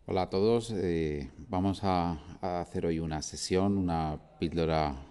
Hola a todos. Vamos a hacer hoy una sesión, una píldora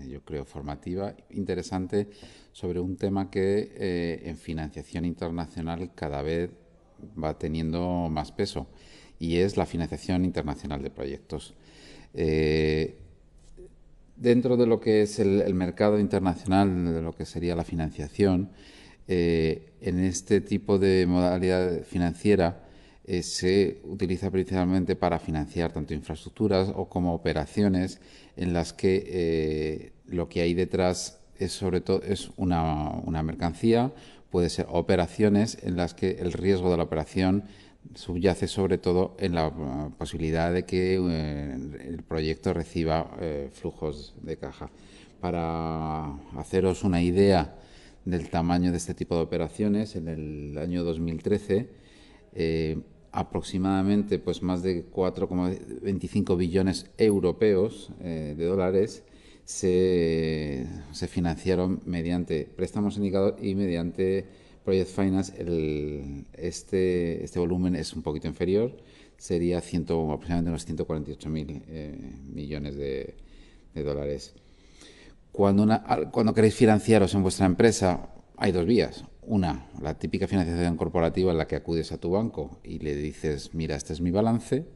yo creo, formativa, interesante, sobre un tema que en financiación internacional cada vez va teniendo más peso, y es la financiación internacional de proyectos. Eh, Dentro de lo que es el mercado internacional, de lo que sería la financiación, en este tipo de modalidad financiera se utiliza principalmente para financiar tanto infraestructuras o como operaciones en las que lo que hay detrás es sobre todo es una mercancía, puede ser operaciones en las que el riesgo de la operación subyace sobre todo en la posibilidad de que el proyecto reciba flujos de caja. Para haceros una idea del tamaño de este tipo de operaciones, en el año 2013 aproximadamente pues más de 4,25 billones europeos de dólares se financiaron mediante préstamos sindicados y mediante Project Finance. Este volumen es un poquito inferior, sería aproximadamente unos 148.000 millones de dólares. Cuando queréis financiaros en vuestra empresa, hay dos vías. Una, la típica financiación corporativa, en la que acudes a tu banco y le dices: mira, este es mi balance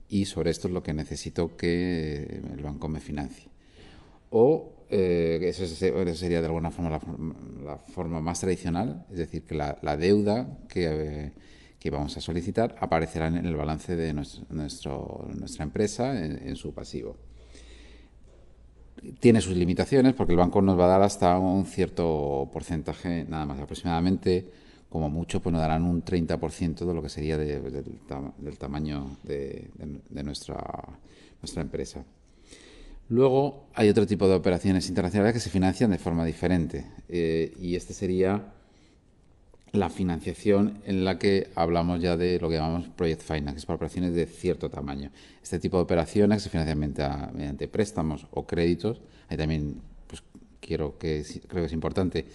y sobre esto es lo que necesito que el banco me financie. O eso sería de alguna forma la forma más tradicional, es decir, que la deuda que vamos a solicitar aparecerá en el balance de nuestra empresa en su pasivo. Tiene sus limitaciones, porque el banco nos va a dar hasta un cierto porcentaje, nada más, aproximadamente, como mucho, pues nos darán un 30% de lo que sería del tamaño de nuestra empresa. Luego hay otro tipo de operaciones internacionales que se financian de forma diferente, y este sería la financiación en la que hablamos ya de lo que llamamos Project Finance, que es para operaciones de cierto tamaño. Este tipo de operaciones se financian mediante préstamos o créditos. Ahí también pues, creo que es importante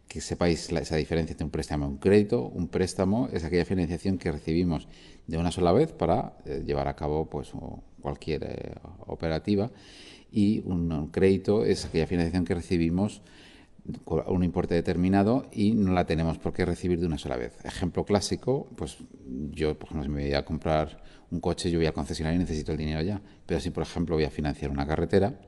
que sepáis esa diferencia entre un préstamo y un crédito. Un préstamo es aquella financiación que recibimos de una sola vez para llevar a cabo pues, cualquier operativa, y un crédito es aquella financiación que recibimos un importe determinado y no la tenemos por qué recibir de una sola vez. Ejemplo clásico, pues yo, por ejemplo, si me voy a comprar un coche, yo voy al concesionario y necesito el dinero ya. Pero si, por ejemplo, voy a financiar una carretera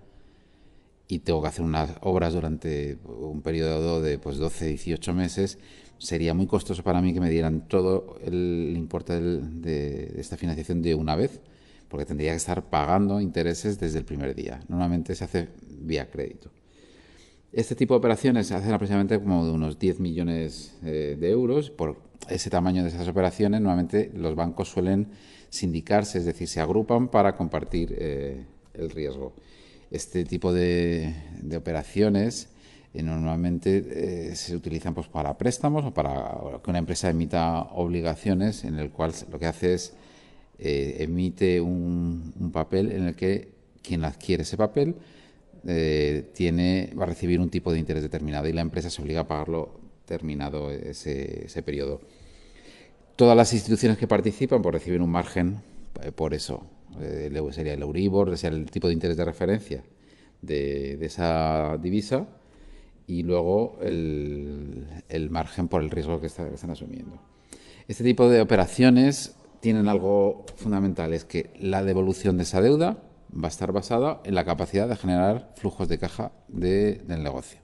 y tengo que hacer unas obras durante un periodo de 12, 18 meses, sería muy costoso para mí que me dieran todo el importe de esta financiación de una vez, porque tendría que estar pagando intereses desde el primer día. Normalmente se hace vía crédito. Este tipo de operaciones se hacen aproximadamente como de unos 10 millones de euros. Por ese tamaño de esas operaciones, normalmente los bancos suelen sindicarse, es decir, se agrupan para compartir el riesgo. Este tipo de operaciones normalmente se utilizan pues, para préstamos o para que una empresa emita obligaciones, en el cual lo que hace es emite un papel en el que quien adquiere ese papel va a recibir un tipo de interés determinado, y la empresa se obliga a pagarlo terminado ese periodo. Todas las instituciones que participan pues reciben un margen por eso. Sería el Euribor, sería el tipo de interés de referencia de esa divisa, y luego el margen por el riesgo que están asumiendo. Este tipo de operaciones tienen algo fundamental: es que la devolución de esa deuda va a estar basada en la capacidad de generar flujos de caja del negocio.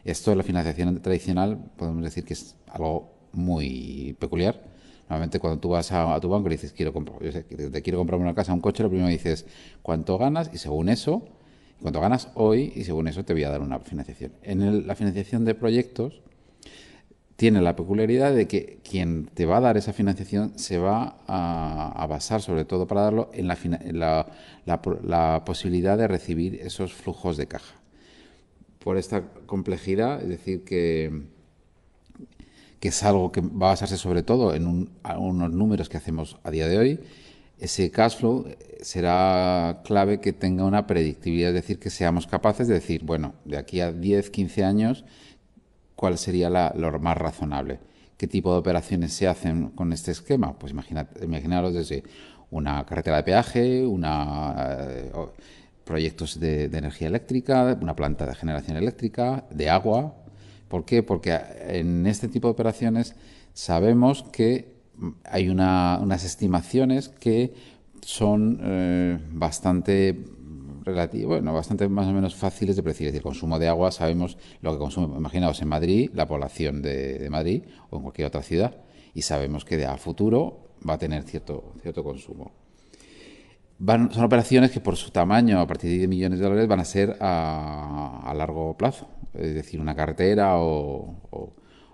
Esto en la financiación tradicional podemos decir que es algo muy peculiar. Normalmente cuando tú vas a tu banco y dices te quiero comprar una casa, un coche, lo primero dices cuánto ganas, y según eso, cuánto ganas hoy, y según eso te voy a dar una financiación. La financiación de proyectos tiene la peculiaridad de que quien te va a dar esa financiación se va a basar, sobre todo para darlo, la posibilidad de recibir esos flujos de caja. Por esta complejidad, es decir, que es algo que va a basarse sobre todo en unos números que hacemos a día de hoy, ese cash flow será clave que tenga una predictibilidad, es decir, que seamos capaces de decir, bueno, de aquí a 10, 15 años, cuál sería lo más razonable. ¿Qué tipo de operaciones se hacen con este esquema? Pues imaginaros desde una carretera de peaje, proyectos de energía eléctrica, una planta de generación eléctrica, de agua. ¿Por qué? Porque en este tipo de operaciones sabemos que hay unas estimaciones que son bastante más o menos fáciles de predecir. Es decir, consumo de agua, sabemos lo que consume. Imaginaos en Madrid, la población de Madrid o en cualquier otra ciudad, y sabemos que a futuro va a tener cierto consumo. Son operaciones que por su tamaño, a partir de 10 millones de dólares, van a ser a largo plazo. Es decir, una carretera o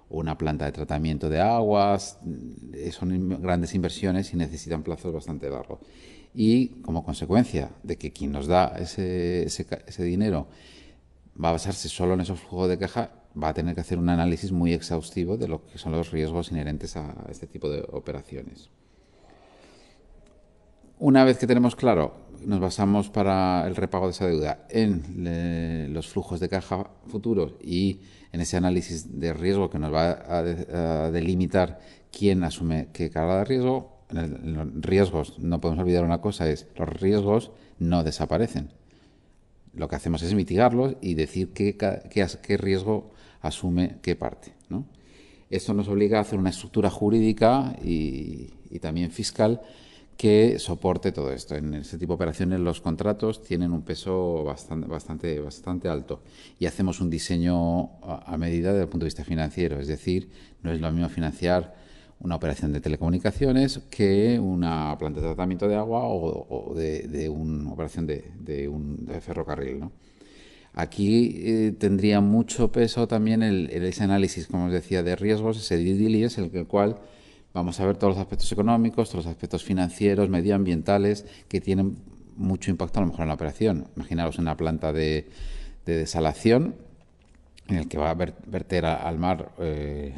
una planta de tratamiento de aguas. Son grandes inversiones y necesitan plazos bastante largos. Y como consecuencia de que quien nos da ese dinero va a basarse solo en esos flujos de caja, va a tener que hacer un análisis muy exhaustivo de lo que son los riesgos inherentes a este tipo de operaciones. Una vez que tenemos claro, nos basamos para el repago de esa deuda en los flujos de caja futuros y en ese análisis de riesgo que nos va a delimitar quién asume qué carga de riesgo. En los riesgos, no podemos olvidar una cosa, es los riesgos no desaparecen. Lo que hacemos es mitigarlos y decir qué riesgo asume qué parte, ¿no? Esto nos obliga a hacer una estructura jurídica y también fiscal que soporte todo esto. En este tipo de operaciones los contratos tienen un peso bastante alto y hacemos un diseño a medida desde el punto de vista financiero. Es decir, no es lo mismo financiar una operación de telecomunicaciones que una planta de tratamiento de agua o de una operación de ferrocarril, ¿no? Aquí tendría mucho peso también ese análisis, como os decía, de riesgos, ese due diligence, en el cual vamos a ver todos los aspectos económicos, todos los aspectos financieros, medioambientales, que tienen mucho impacto a lo mejor en la operación. Imaginaros una planta de desalación en el que va a verter al mar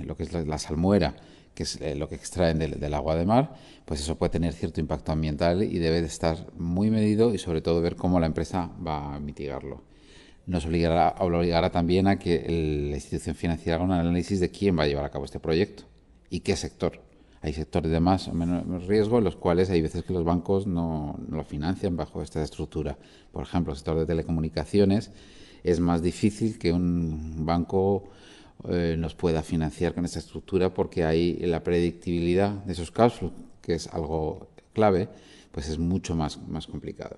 lo que es la salmuera, que es lo que extraen del agua de mar, pues eso puede tener cierto impacto ambiental y debe de estar muy medido y sobre todo ver cómo la empresa va a mitigarlo. Nos obligará también a que la institución financiera haga un análisis de quién va a llevar a cabo este proyecto y qué sector. Hay sectores de más o menos riesgo en los cuales hay veces que los bancos no lo financian bajo esta estructura. Por ejemplo, el sector de telecomunicaciones es más difícil que un banco nos pueda financiar con esta estructura porque hay la predictibilidad de esos cash flow, que es algo clave, pues es mucho más complicado.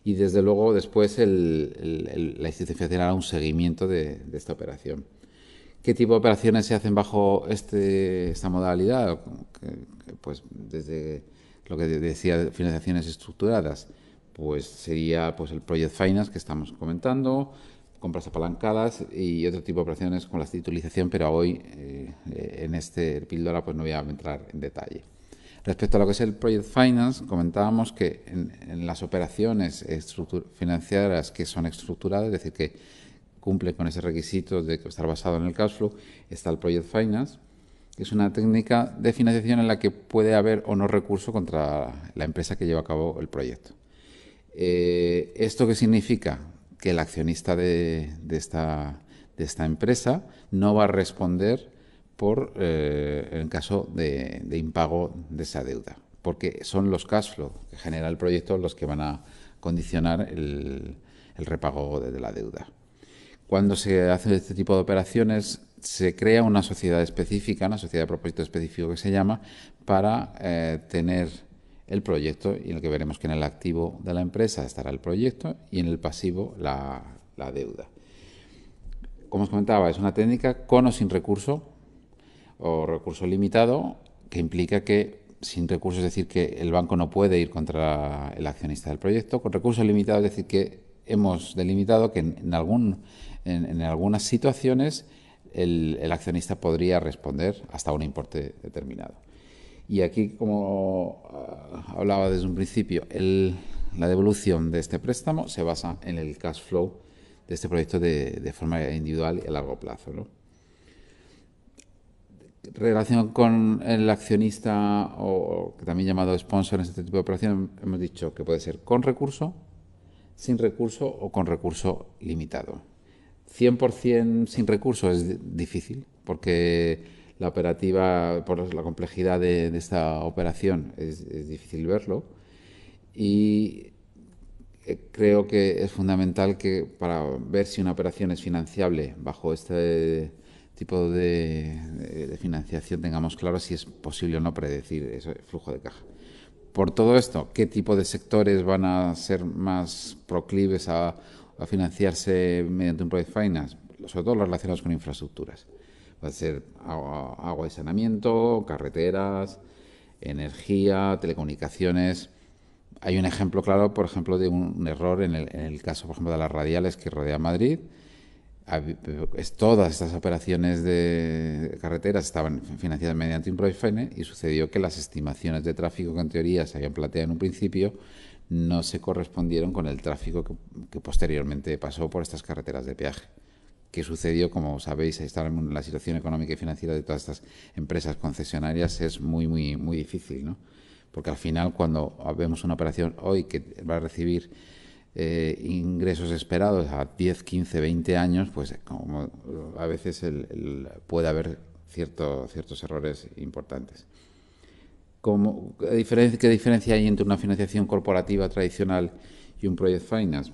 Y desde luego después la institución financiera hará un seguimiento de esta operación. ¿Qué tipo de operaciones se hacen bajo esta modalidad? Pues desde lo que decía, financiaciones estructuradas, pues sería pues el Project Finance que estamos comentando, compras apalancadas y otro tipo de operaciones con la titulización, pero hoy en este píldora pues no voy a entrar en detalle. Respecto a lo que es el Project Finance, comentábamos que en las operaciones financieras que son estructuradas, es decir, que cumplen con ese requisito de estar basado en el cash flow, está el Project Finance, que es una técnica de financiación en la que puede haber o no recurso contra la empresa que lleva a cabo el proyecto. ¿Esto qué significa? Que el accionista de esta empresa no va a responder en caso de impago de esa deuda, porque son los cash flow que genera el proyecto los que van a condicionar el repago de la deuda. Cuando se hace este tipo de operaciones, se crea una sociedad específica, una sociedad de propósito específico que se llama, para tener el proyecto, y en el que veremos que en el activo de la empresa estará el proyecto y en el pasivo la deuda. Como os comentaba, es una técnica con o sin recurso o recurso limitado, que implica que sin recurso es decir que el banco no puede ir contra el accionista del proyecto. Con recurso limitado es decir que hemos delimitado que en algunas situaciones el accionista podría responder hasta un importe determinado. Y aquí, como hablaba desde un principio, la devolución de este préstamo se basa en el cash flow de este proyecto de forma individual y a largo plazo, ¿no? Relación con el accionista o también llamado sponsor en este tipo de operación, hemos dicho que puede ser con recurso, sin recurso o con recurso limitado. 100% sin recurso es difícil porque la operativa, por la complejidad de esta operación, es difícil verlo. Y creo que es fundamental que para ver si una operación es financiable bajo este tipo de financiación tengamos claro si es posible o no predecir ese flujo de caja. Por todo esto, ¿qué tipo de sectores van a ser más proclives a financiarse mediante un project finance? Sobre todo los relacionados con infraestructuras. Va a ser agua y saneamiento, carreteras, energía, telecomunicaciones. Hay un ejemplo claro, por ejemplo, de un error en el caso, por ejemplo, de las radiales que rodean Madrid. Todas estas operaciones de carreteras estaban financiadas mediante un project finance y sucedió que las estimaciones de tráfico que en teoría se habían planteado en un principio no se correspondieron con el tráfico que posteriormente pasó por estas carreteras de peaje. ¿Qué sucedió? Como sabéis, la situación económica y financiera de todas estas empresas concesionarias es muy difícil, ¿no? Porque al final, cuando vemos una operación hoy que va a recibir ingresos esperados a 10, 15, 20 años, pues como a veces puede haber ciertos errores importantes. ¿Qué diferencia hay entre una financiación corporativa tradicional y un project finance?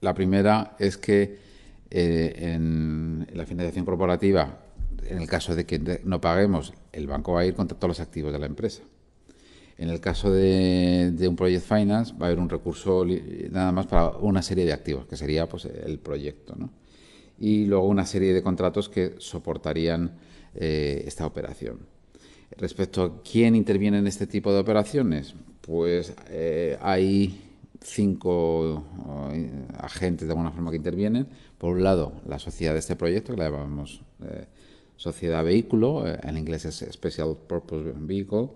La primera es que en la financiación corporativa, en el caso de que no paguemos, el banco va a ir contra todos los activos de la empresa. En el caso de un project finance va a haber un recurso nada más para una serie de activos, que sería pues el proyecto, ¿no? Y luego una serie de contratos que soportarían esta operación. Respecto a quién interviene en este tipo de operaciones, pues hay 5 agentes de alguna forma que intervienen. Por un lado, la sociedad de este proyecto, que la llamamos sociedad vehículo, en inglés es Special Purpose Vehicle.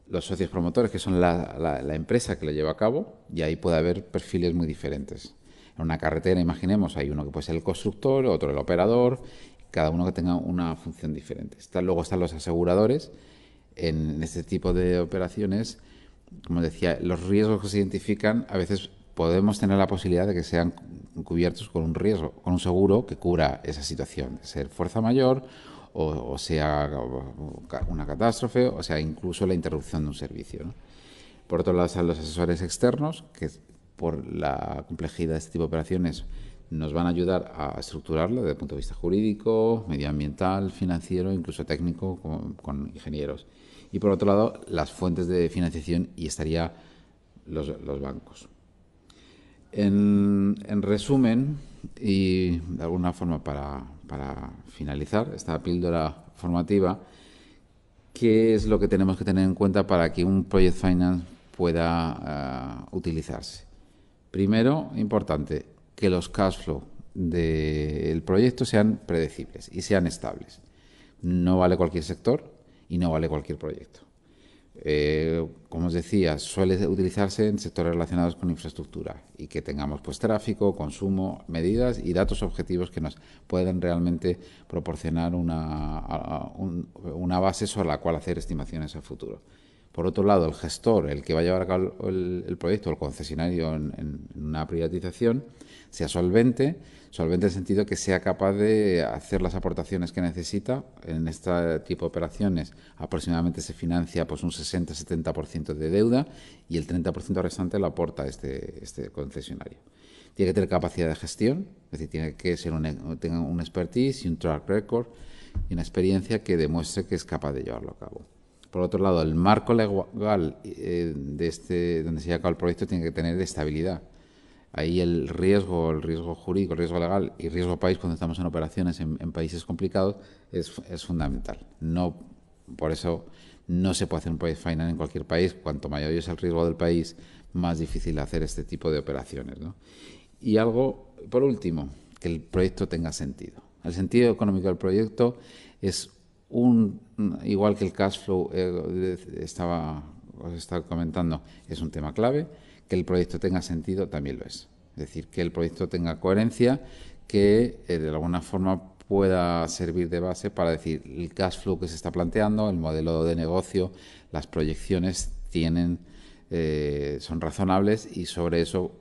Los socios promotores, que son la empresa que lo lleva a cabo, y ahí puede haber perfiles muy diferentes. En una carretera, imaginemos, hay uno que puede ser el constructor, otro el operador, cada uno que tenga una función diferente. Luego están los aseguradores. En este tipo de operaciones, como decía, los riesgos que se identifican, a veces podemos tener la posibilidad de que sean cubiertos con un riesgo, con un seguro que cubra esa situación, de ser fuerza mayor o sea una catástrofe, o sea incluso la interrupción de un servicio, ¿no? Por otro lado están los asesores externos, que por la complejidad de este tipo de operaciones nos van a ayudar a estructurarlo desde el punto de vista jurídico, medioambiental, financiero, incluso técnico, con ingenieros. Y por otro lado, las fuentes de financiación, y estaría los bancos. En resumen, y de alguna forma para finalizar esta píldora formativa, ¿qué es lo que tenemos que tener en cuenta para que un Project Finance pueda utilizarse? Primero, importante, que los cash flow del proyecto sean predecibles y sean estables. No vale cualquier sector y no vale cualquier proyecto. Como os decía, suele utilizarse en sectores relacionados con infraestructura y que tengamos pues tráfico, consumo, medidas y datos objetivos que nos puedan realmente proporcionar una base sobre la cual hacer estimaciones a futuro. Por otro lado, el gestor, el que va a llevar a cabo el proyecto, el concesionario en una privatización, sea solvente en el sentido que sea capaz de hacer las aportaciones que necesita. En este tipo de operaciones aproximadamente se financia pues un 60-70% de deuda y el 30% restante lo aporta este concesionario. Tiene que tener capacidad de gestión, es decir, tiene que tener un expertise y un track record y una experiencia que demuestre que es capaz de llevarlo a cabo. Por otro lado, el marco legal donde se lleva a cabo el proyecto tiene que tener estabilidad. Ahí el riesgo jurídico, el riesgo legal y riesgo país, cuando estamos en operaciones en países complicados, es fundamental. Por eso no se puede hacer un project finance en cualquier país. Cuanto mayor es el riesgo del país, más difícil hacer este tipo de operaciones, ¿no? Y algo, por último, que el proyecto tenga sentido. El sentido económico del proyecto es igual que el cash flow os estaba comentando, es un tema clave. Que el proyecto tenga sentido también lo es. Es decir, que el proyecto tenga coherencia, que de alguna forma pueda servir de base para decir el cash flow que se está planteando, el modelo de negocio, las proyecciones son razonables y sobre eso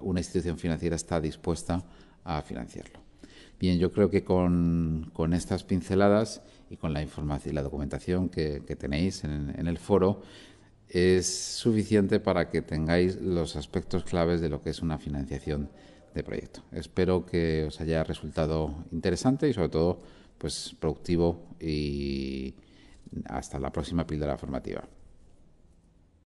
una institución financiera está dispuesta a financiarlo. Bien, yo creo que con estas pinceladas y con la información y la documentación que tenéis en el foro es suficiente para que tengáis los aspectos claves de lo que es una financiación de proyecto. Espero que os haya resultado interesante y sobre todo pues productivo, y hasta la próxima píldora formativa.